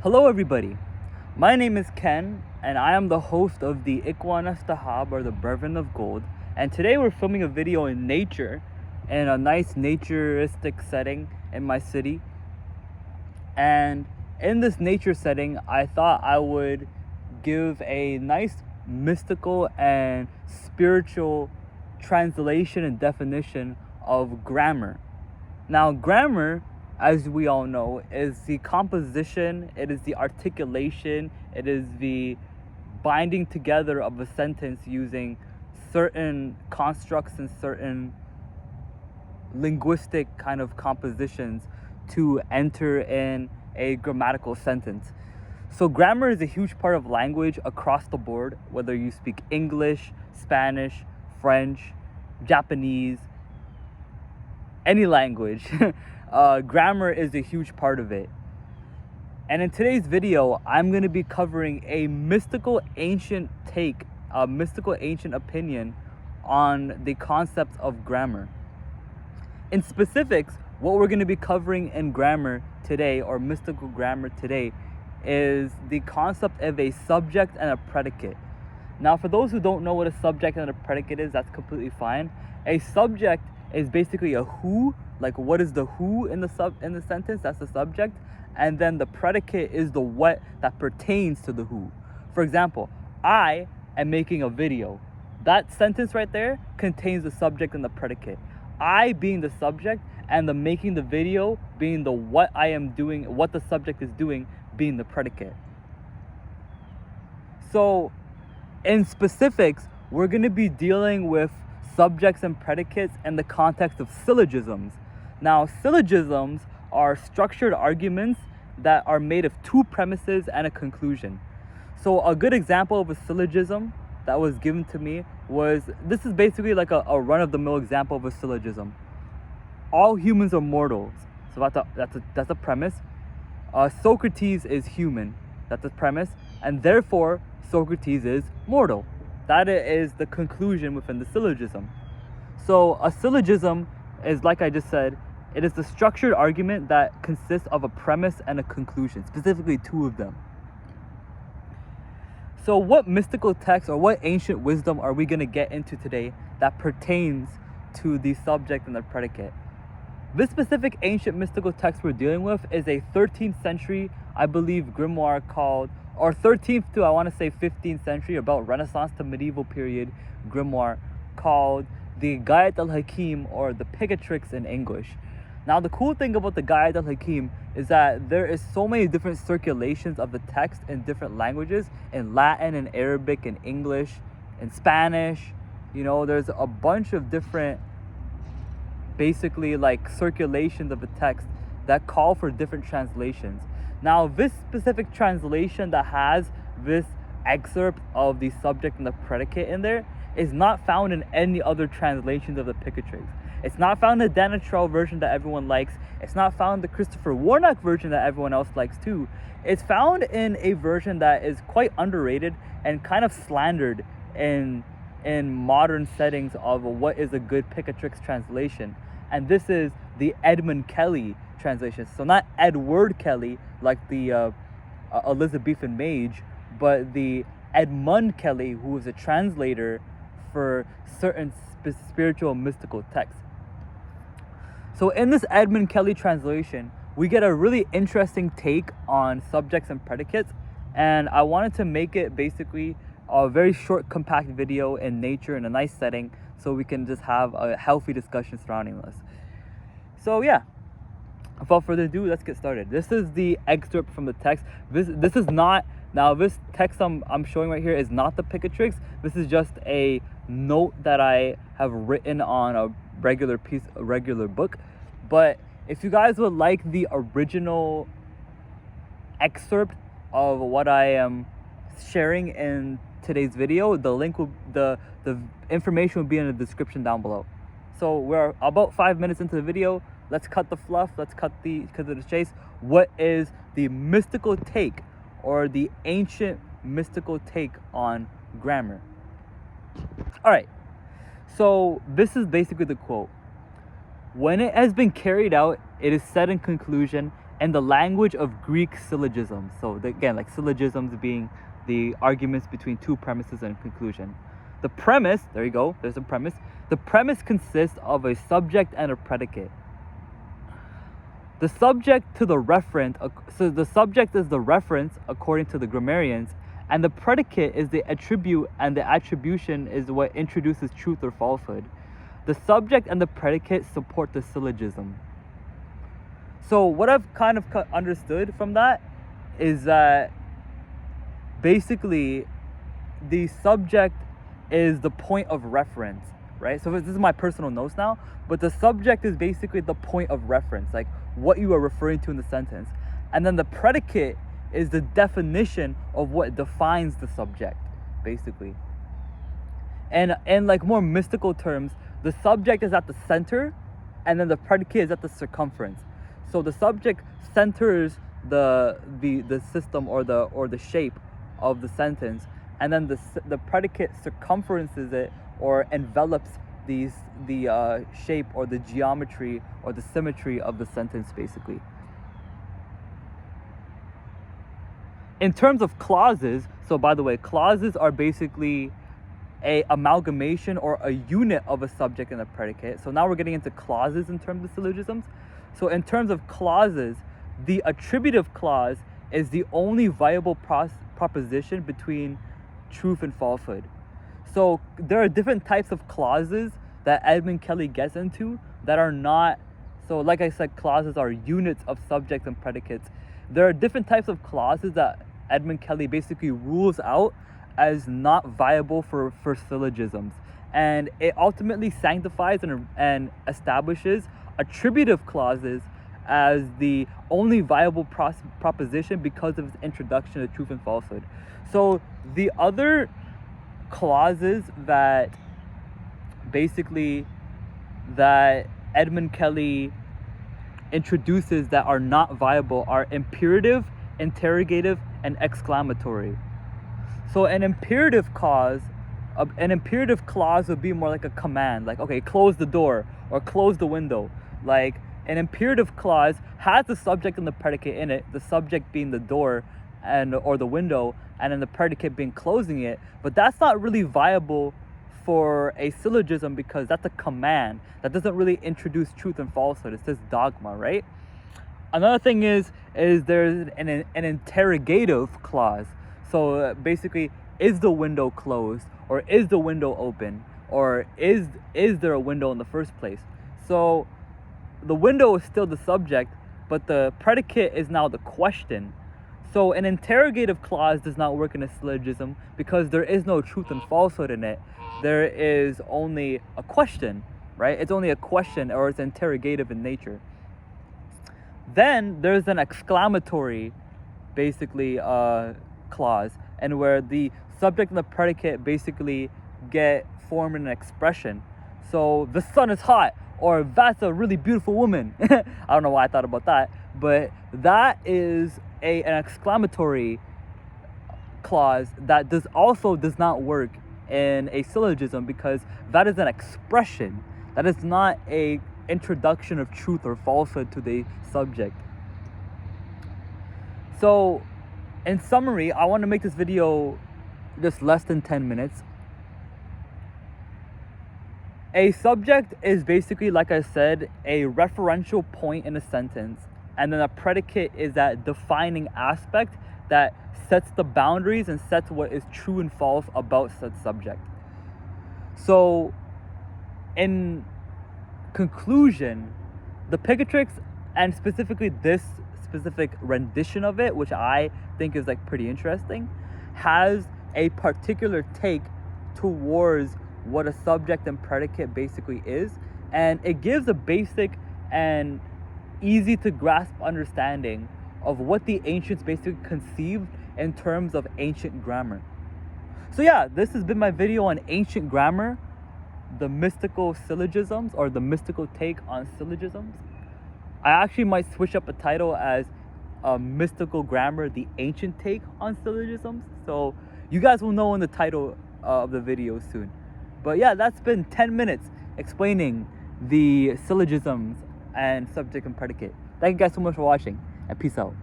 Hello everybody, my name is Ken and I am the host of the Ikhwan Astahab or the Brethren of Gold, and today we're filming a video in nature in a nice naturistic setting in my city. And in this nature setting I thought I would give a nice mystical and spiritual translation and definition of grammar. Now grammar, as we all know, is the composition, it is the articulation, it is the binding together of a sentence using certain constructs and certain linguistic kind of compositions to enter in a grammatical sentence. So grammar is a huge part of language across the board, whether you speak English, Spanish, French, Japanese, any language. Grammar is a huge part of it. And in today's video, I'm going to be covering a mystical ancient take, a mystical ancient opinion on the concepts of grammar. In specifics, what we're going to be covering in grammar today, or mystical grammar today, is the concept of a subject and a predicate. Now, for those who don't know what a subject and a predicate is, that's completely fine. A subject is basically a who, like what is the who in the sentence, that's the subject, and then the predicate is the what that pertains to the who. For example, I am making a video. That sentence right there contains the subject and the predicate. I being the subject and the making the video being the what I am doing, what the subject is doing being the predicate. So in specifics, we're going to be dealing with subjects and predicates in the context of syllogisms. Now, syllogisms are structured arguments that are made of two premises and a conclusion. So a good example of a syllogism that was given to me was, this is basically like a run-of-the-mill example of a syllogism. All humans are mortals. So that's a premise. Socrates is human. That's a premise. And therefore, Socrates is mortal. That is the conclusion within the syllogism. So a syllogism is, like I just said, it is the structured argument that consists of a premise and a conclusion, specifically two of them. So what mystical text or what ancient wisdom are we going to get into today that pertains to the subject and the predicate? This specific ancient mystical text we're dealing with is a 13th century, I believe, grimoire called, or 13th to I want to say 15th century, about Renaissance to medieval period grimoire called the Ghayat Al Hakim, or the Picatrix in English. Now the cool thing about the Ghayat Al Hakim is that there is so many different circulations of the text in different languages, in Latin, in Arabic, in English, in Spanish. You know, there's a bunch of different basically like circulations of the text that call for different translations. Now this specific translation that has this excerpt of the subject and the predicate in there is not found in any other translations of the Picatrix. It's not found in the Dana Trell version that everyone likes. It's not found in the Christopher Warnock version that everyone else likes too. It's found in a version that is quite underrated and kind of slandered in modern settings of what is a good Picatrix translation. And this is the Edmund Kelley translation. So not Edward Kelley like the Elizabethan mage, but the Edmund Kelley, who was a translator for certain spiritual mystical texts. So in this Edmund Kelley translation, we get a really interesting take on subjects and predicates, and I wanted to make it basically a very short, compact video in nature in a nice setting so we can just have a healthy discussion surrounding this. So yeah, without further ado, let's get started. This is the excerpt from the text. This is not, now this text I'm showing right here is not the Picatrix. This is just a note that I have written on a regular book. But if you guys would like the original excerpt of what I am sharing in today's video, the link will, the information will be in the description down below. So we're about 5 minutes into the video. Let's cut the fluff. Let's cut to the chase. What is the mystical take, or the ancient mystical take on grammar? All right. So this is basically the quote. When it has been carried out, it is said in conclusion, in the language of Greek syllogisms. So again, like syllogisms being the arguments between two premises and conclusion. The premise, there you go, there's a premise. The premise consists of a subject and a predicate. The subject to the referent, so the subject is the reference according to the grammarians, and the predicate is the attribute, and the attribution is what introduces truth or falsehood. The subject and the predicate support the syllogism. So what I've kind of understood from that is that basically the subject is the point of reference, right? So this is my personal notes now, but the subject is basically the point of reference, like what you are referring to in the sentence. And then the predicate is the definition of what defines the subject, basically. And in like more mystical terms, the subject is at the center, and then the predicate is at the circumference. So the subject centers the system or the shape of the sentence, and then the predicate circumferences it or envelops the shape or the geometry or the symmetry of the sentence, basically. In terms of clauses, so by the way, clauses are basically a amalgamation or a unit of a subject and a predicate. So now we're getting into clauses in terms of syllogisms. So in terms of clauses, the attributive clause is the only viable proposition between truth and falsehood. So there are different types of clauses that Edmund Kelley gets into that are not, so like I said, clauses are units of subjects and predicates. There are different types of clauses that Edmund Kelley basically rules out as not viable for syllogisms. And it ultimately sanctifies and establishes attributive clauses as the only viable proposition because of its introduction to truth and falsehood. So the other clauses that basically that Edmund Kelley introduces that are not viable are imperative, interrogative, and exclamatory. So an imperative clause would be more like a command, like, okay, close the door or close the window. Like, an imperative clause has the subject and the predicate in it, the subject being the door or the window, and then the predicate being closing it. But that's not really viable for a syllogism because that's a command that doesn't really introduce truth and falsehood. It's just dogma, right? Another thing is there's an interrogative clause. So basically, is the window closed, or is the window open, or is there a window in the first place? So the window is still the subject, but the predicate is now the question. So an interrogative clause does not work in a syllogism because there is no truth and falsehood in it. There is only a question, right? It's only a question, or it's interrogative in nature. Then there's an exclamatory, basically, clause, and where the subject and the predicate basically get formed in an expression. So the sun is hot, or that's a really beautiful woman. I don't know why I thought about that, but that is an exclamatory clause that does not work in a syllogism because that is an expression. That is not a introduction of truth or falsehood to the subject. So in summary, I want to make this video just less than 10 minutes. A subject is basically, like I said, a referential point in a sentence, and then a predicate is that defining aspect that sets the boundaries and sets what is true and false about such subject. So in conclusion, the Picatrix, and specifically this specific rendition of it, which I think is like pretty interesting, has a particular take towards what a subject and predicate basically is, and it gives a basic and easy to grasp understanding of what the ancients basically conceived in terms of ancient grammar. So yeah, this has been my video on ancient grammar, the mystical syllogisms, or the mystical take on syllogisms. I actually might switch up a title as mystical grammar, the ancient take on syllogisms. So you guys will know in the title of the video soon. But yeah, that's been 10 minutes explaining the syllogisms and subject and predicate. Thank you guys so much for watching. and peace out.